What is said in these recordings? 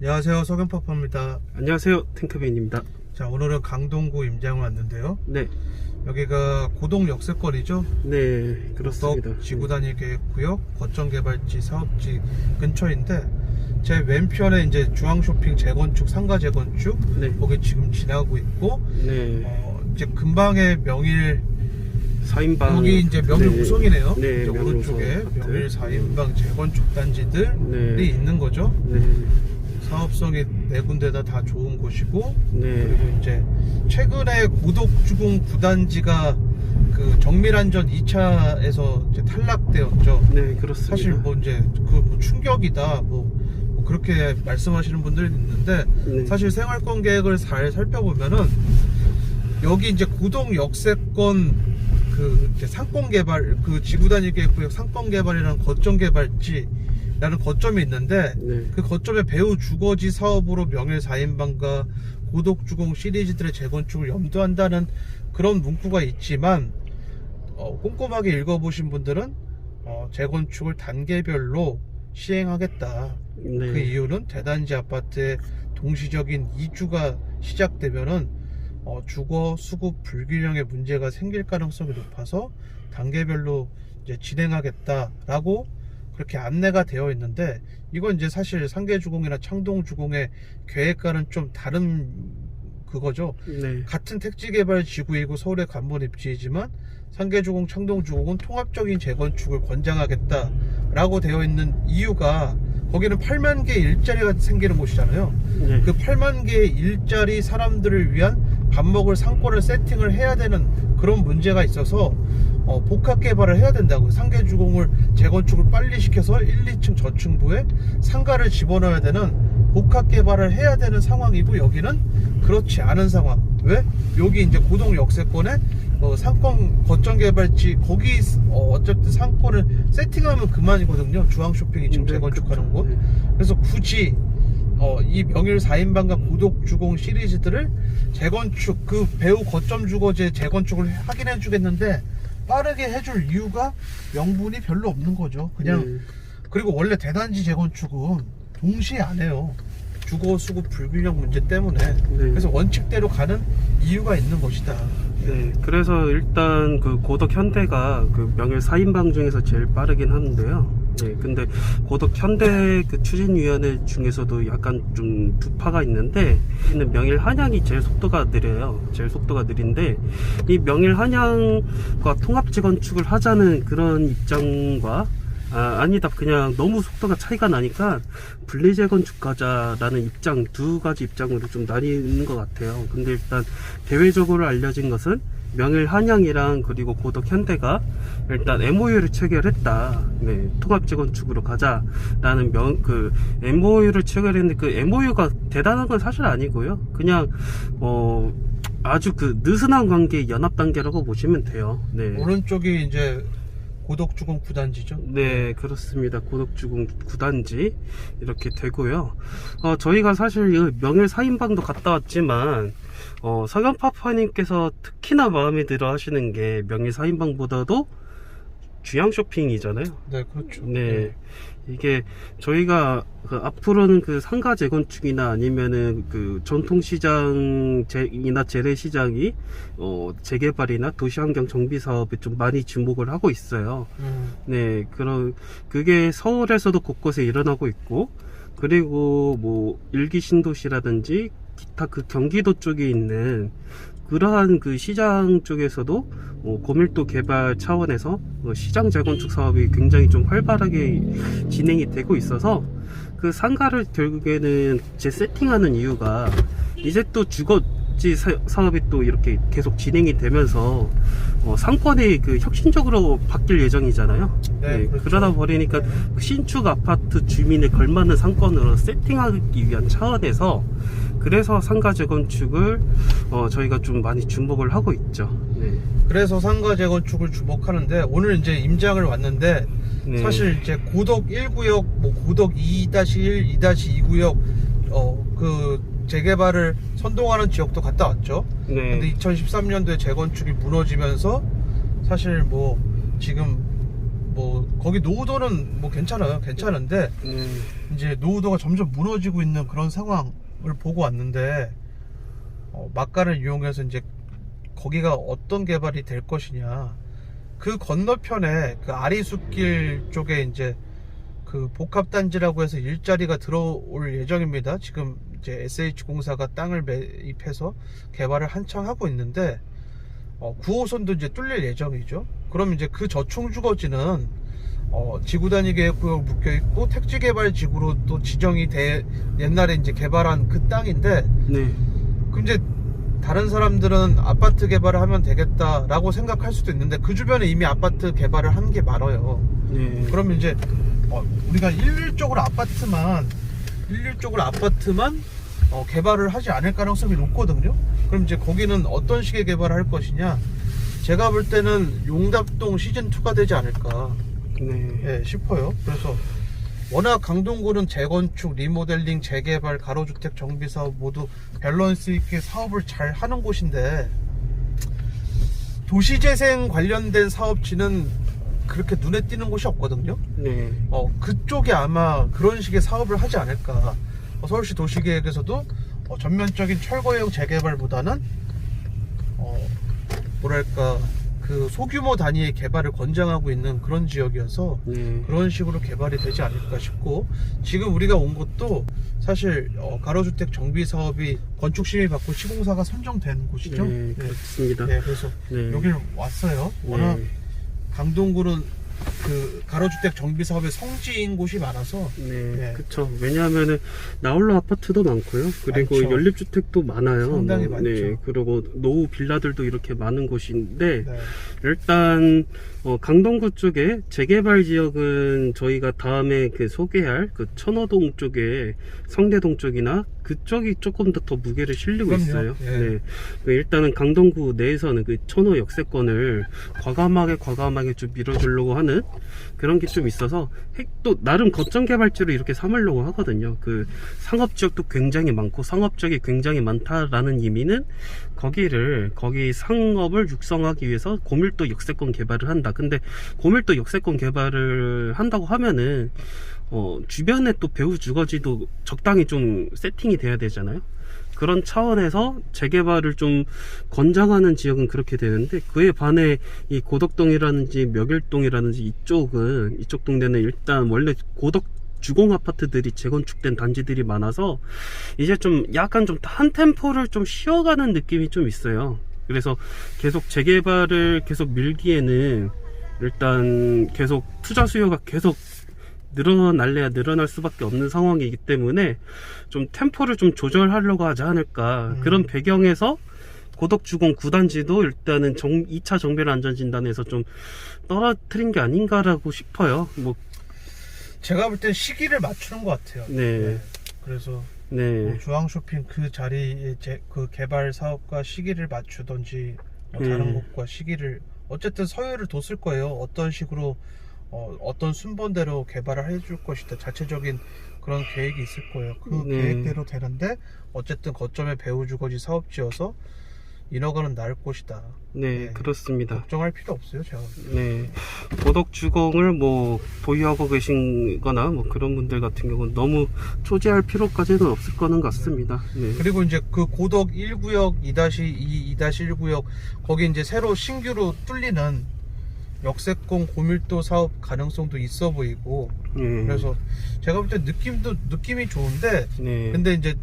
안녕하세요, 석연파파입니다. 안녕하세요, 탱크빈입니다. 자, 오늘은 강동구 임장을 왔는데요. 네, 여기가 고동 역세권이죠. 네, 그렇습니다. 지구단위 계획구역 거점 개발지 사업지 근처인데, 제 왼편에 이제 중앙쇼핑 재건축, 상가 재건축, 네, 거기 지금 지나고 있고, 네, 이제 근방에 명일 4인방. 여기 이제 명일 네, 우성이네요. 네, 이제 명일 오른쪽에 우성 아파트. 명일 4인방 재건축 단지들이 네, 있는 거죠. 네, 사업성이 네 군데다 다 좋은 곳이고, 네, 그리고 이제 최근에 고덕주공 9단지가 그 정밀안전 2차에서 이제 탈락되었죠. 네, 그렇습니다. 사실 뭐 이제 그 충격이다 뭐 그렇게 말씀하시는 분들이 있는데, 네, 사실 생활권 계획을 잘 살펴보면은 여기 이제 고동 역세권 그 이제 상권 개발, 그 지구 단위 계획구역 상권 개발이라는 거점 개발지라는 거점이 있는데, 네, 그 거점에 배후 주거지 사업으로 명일 4인방과 고덕주공 시리즈들의 재건축을 염두한다는 그런 문구가 있지만, 꼼꼼하게 읽어보신 분들은 재건축을 단계별로 시행하겠다. 네, 그 이유는 대단지 아파트의 동시적인 이주가 시작되면은 주거 수급 불균형의 문제가 생길 가능성이 높아서 단계별로 이제 진행하겠다라고 그렇게 안내가 되어 있는데, 이건 이제 사실 상계주공이나 창동주공의 계획과는 좀 다른 그거죠. 네, 같은 택지개발 지구이고 서울의 관문 입지이지만 상계주공, 창동주공은 통합적인 재건축을 권장하겠다라고 되어 있는 이유가, 거기는 8만 개의 일자리가 생기는 곳이잖아요. 네, 그 8만 개의 일자리 사람들을 위한 밥 먹을 상권을 세팅을 해야 되는 그런 문제가 있어서 복합 개발을 해야 된다고. 상계주공을 재건축을 빨리 시켜서 1, 2층 저층부에 상가를 집어넣어야 되는 복합 개발을 해야 되는 상황이고, 여기는 그렇지 않은 상황. 왜? 여기 이제 고동 역세권에 상권 거점 개발지, 거기 어쨌든 상권을 세팅하면 그만이거든요. 중앙쇼핑이 지금 네, 재건축하는 곳. 네. 그래서 굳이 이 명일 4인방과 고덕주공 시리즈들을 재건축, 그 배후 거점 주거지의 재건축을 하긴 해주겠는데 빠르게 해줄 이유가 명분이 별로 없는 거죠. 그냥. 네. 그리고 원래 대단지 재건축은 동시에 안 해요. 주거 수급 불균형 문제 때문에. 네. 그래서 원칙대로 가는 이유가 있는 것이다. 네, 그래서 일단 그 고덕 현대가 그 명일 4인방 중에서 제일 빠르긴 하는데요. 네, 근데 고덕 현대 그 추진위원회 중에서도 약간 좀 두 파가 있는데, 있는 명일 한양이 제일 속도가 느려요. 제일 속도가 느린데, 이 명일 한양과 통합 재건축을 하자는 그런 입장과, 아니다, 그냥 너무 속도가 차이가 나니까 분리 재건축 가자라는 입장, 두 가지 입장으로 좀 나뉘는 것 같아요. 근데 일단 대외적으로 알려진 것은 명일 한양이랑 그리고 고덕 현대가 일단 MOU를 체결했다. 네, 통합 재건축으로 가자라는 그 MOU를 체결했는데, 그 MOU가 대단한 건 사실 아니고요. 그냥 아주 그 느슨한 관계의 연합 단계라고 보시면 돼요. 네. 오른쪽이 이제 고덕주공 9단지죠. 네, 그렇습니다. 고덕주공 9단지 이렇게 되고요. 저희가 사실 이 명일 4인방도 갔다 왔지만, 석연파파님께서 특히나 마음에 들어 하시는 게 명일 4인방보다도 주양 쇼핑이잖아요. 네, 그렇죠. 네, 이게 저희가 그 앞으로는 그 상가 재건축이나 아니면은 그 전통시장이나 재래시장이 재개발이나 도시환경 정비 사업에 좀 많이 주목을 하고 있어요. 네, 그게 서울에서도 곳곳에 일어나고 있고, 그리고 뭐 일기 신도시라든지 기타 그 경기도 쪽에 있는 그러한 그 시장 쪽에서도 고밀도 개발 차원에서 시장 재건축 사업이 굉장히 좀 활발하게 진행이 되고 있어서, 그 상가를 결국에는 재세팅하는 이유가 이제 또 주거지 사업이 또 이렇게 계속 진행이 되면서 상권이 그 혁신적으로 바뀔 예정이잖아요. 네, 네, 그렇죠. 그러다 보니까 신축 아파트 주민에 걸맞는 상권으로 세팅하기 위한 차원에서, 그래서 상가 재건축을 저희가 좀 많이 주목을 하고 있죠. 네. 그래서 상가 재건축을 주목하는데, 오늘 이제 임장을 왔는데, 네. 사실 이제 고덕 1구역, 뭐 고덕 2-1, 2-2구역 그 재개발을 선동하는 지역도 갔다 왔죠. 네. 근데 2013년도에 재건축이 무너지면서 사실 뭐 지금 뭐 거기 노후도는 뭐 괜찮은데 이제 노후도가 점점 무너지고 있는 그런 상황을 보고 왔는데 막간을 이용해서 이제 거기가 어떤 개발이 될 것이냐. 그 건너편에 그 아리숲길 쪽에 이제 그 복합단지라고 해서 일자리가 들어올 예정입니다. 지금 이제 SH공사가 땅을 매입해서 개발을 한창 하고 있는데 9호선도 이제 뚫릴 예정이죠. 그럼 이제 그 저층주거지는 지구 단위 계획구역 묶여 있고 택지 개발 지구로 또 지정이 돼 옛날에 이제 개발한 그 땅인데 네. 그럼 이제 다른 사람들은 아파트 개발을 하면 되겠다라고 생각할 수도 있는데 그 주변에 이미 아파트 개발을 한 게 많아요. 네. 그러면 이제 우리가 일률적으로 아파트만 개발을 하지 않을 가능성이 높거든요. 그럼 이제 거기는 어떤 식의 개발을 할 것이냐? 제가 볼 때는 용답동 시즌2가 되지 않을까 싶어요. 그래서 워낙 강동구는 재건축, 리모델링, 재개발, 가로주택 정비사업 모두 밸런스 있게 사업을 잘 하는 곳인데 도시재생 관련된 사업지는 그렇게 눈에 띄는 곳이 없거든요. 네. 그쪽에 아마 그런 식의 사업을 하지 않을까. 서울시 도시계획에서도 전면적인 철거형 재개발보다는 뭐랄까 그 소규모 단위의 개발을 권장하고 있는 그런 지역이어서 그런 식으로 개발이 되지 않을까 싶고, 지금 우리가 온 곳도 사실 가로주택 정비 사업이 건축 심의 받고 시공사가 선정된 곳이죠. 네, 그렇습니다. 네, 그래서 여길 왔어요. 워낙 강동구는 그 가로주택 정비 사업의 성지인 곳이 많아서. 그쵸. 왜냐하면은 나홀로 아파트도 많고요. 그리고 많죠. 연립주택도 많아요. 상당히 많죠. 네, 그리고 노후 빌라들도 이렇게 많은 곳인데 일단 강동구 쪽에 재개발 지역은 저희가 다음에 그 소개할 그 천호동 쪽에 성대동 쪽이나 그쪽이 조금 더 무게를 실리고 그럼요. 있어요. 예. 네. 일단은 강동구 내에서는 그 천호 역세권을 과감하게 좀 밀어주려고 하는 그런 게 좀 있어서 또 나름 거점 개발지로 이렇게 삼으려고 하거든요. 그 상업지역도 굉장히 많고 상업지역이 굉장히 많다라는 의미는 거기 상업을 육성하기 위해서 고밀도 역세권 개발을 한다. 근데 고밀도 역세권 개발을 한다고 하면은 주변에 또 배후 주거지도 적당히 좀 세팅이 돼야 되잖아요. 그런 차원에서 재개발을 좀 권장하는 지역은 그렇게 되는데, 그에 반해 이 고덕동이라든지 멱일동이라든지 이쪽 동네는 일단 원래 고덕 주공 아파트들이 재건축된 단지들이 많아서 이제 좀 약간 좀 한 템포를 좀 쉬어가는 느낌이 좀 있어요. 그래서 계속 재개발을 계속 밀기에는 일단 계속 투자 수요가 계속 늘어날 수밖에 없는 상황이기 때문에 좀 템포를 좀 조절하려고 하지 않을까. 그런 배경에서 고덕주공 9단지도 일단은 2차 정비를 안전진단에서 좀 떨어뜨린 게 아닌가라고 싶어요. 뭐 제가 볼 땐 시기를 맞추는 것 같아요. 그래서 뭐 주황쇼핑 그 자리에 그 개발 사업과 시기를 맞추던지 다른 곳과 시기를 어쨌든 서열을 뒀을 거예요. 어떤 식으로 어떤 순번대로 개발을 해줄 것이다. 자체적인 그런 계획이 있을 거예요. 그 계획대로 되는데 어쨌든 거점에 배후 주거지 사업지여서 인허가는 나을 곳이다. 그렇습니다. 걱정할 필요 없어요, 제가. 고덕 주공을 뭐 보유하고 계신거나 뭐 그런 분들 같은 경우는 너무 초지할 필요까지는 없을 거는 같습니다. 그리고 이제 그 고덕 1구역, 2-2, 2-1구역 거기 이제 새로 신규로 뚫리는 역세권 고밀도 사업 가능성도 있어 보이고, 그래서 제가 볼 때 느낌이 좋은데, 근데 이제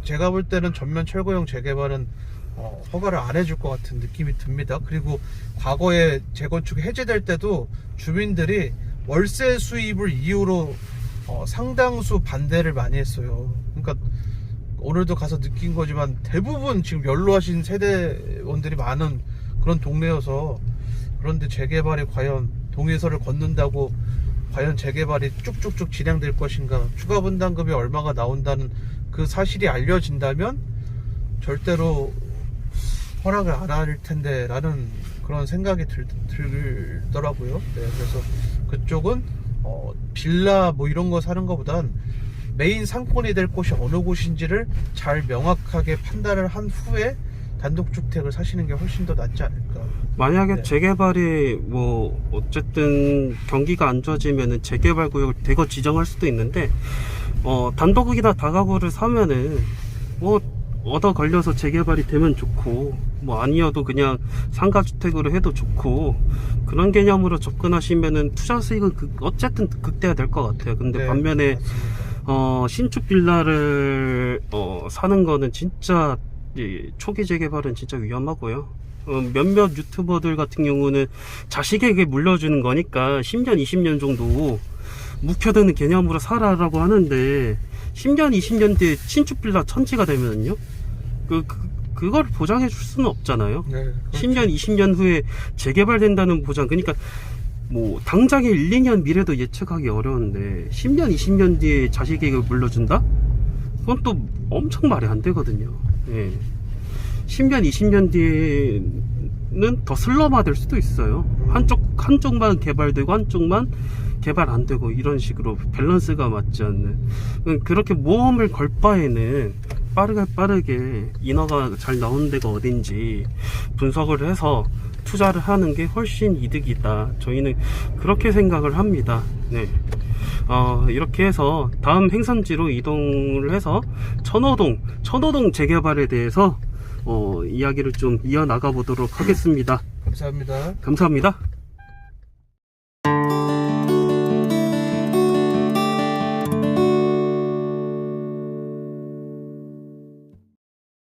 제가 볼 때는 전면 철거형 재개발은 허가를 안 해줄 것 같은 느낌이 듭니다. 그리고 과거에 재건축이 해제될 때도 주민들이 월세 수입을 이유로 상당수 반대를 많이 했어요. 그러니까 오늘도 가서 느낀 거지만 대부분 지금 연로하신 세대원들이 많은 그런 동네여서, 그런데 재개발이 과연 동의서를 걷는다고 과연 재개발이 쭉쭉쭉 진행될 것인가, 추가 분담금이 얼마가 나온다는 그 사실이 알려진다면 절대로 허락을 안 할 텐데 라는 그런 생각이 들더라고요. 그래서 그쪽은 빌라 뭐 이런 거 사는 것보단 메인 상권이 될 곳이 어느 곳인지를 잘 명확하게 판단을 한 후에 단독주택을 사시는 게 훨씬 더 낫지 않을까. 만약에 네. 재개발이 뭐 어쨌든 경기가 안 좋아지면은 재개발 구역을 대거 지정할 수도 있는데 단독이나 다가구를 사면은 뭐 얻어 걸려서 재개발이 되면 좋고 뭐 아니어도 그냥 상가주택으로 해도 좋고 그런 개념으로 접근하시면은 투자 수익은 어쨌든 극대화될 것 같아요. 근데 네, 반면에 맞습니다. 신축 빌라를 사는 거는 진짜 초기 재개발은 진짜 위험하고요. 몇몇 유튜버들 같은 경우는 자식에게 물려주는 거니까 10년 20년 정도 묵혀두는 개념으로 살아라고 하는데 10년 20년 뒤에 신축 빌라 천지가 되면은요 그걸 보장해 줄 수는 없잖아요. 네, 그렇죠. 10년 20년 후에 재개발된다는 보장, 그러니까 뭐 당장의 1, 2년 미래도 예측하기 어려운데 10년 20년 뒤에 자식에게 물려준다? 그건 또 엄청 말이 안 되거든요. 예. 10년 20년 뒤에는 더 슬럼화될 수도 있어요. 한쪽만 개발되고 한쪽만 개발 안 되고 이런 식으로 밸런스가 맞지 않는, 그렇게 모험을 걸 바에는 빠르게 인허가 잘 나오는 데가 어딘지 분석을 해서 투자를 하는 게 훨씬 이득이다. 저희는 그렇게 생각을 합니다. 네. 이렇게 해서 다음 행선지로 이동을 해서 천호동 재개발에 대해서 이야기를 좀 이어나가 보도록 하겠습니다. 감사합니다. 감사합니다.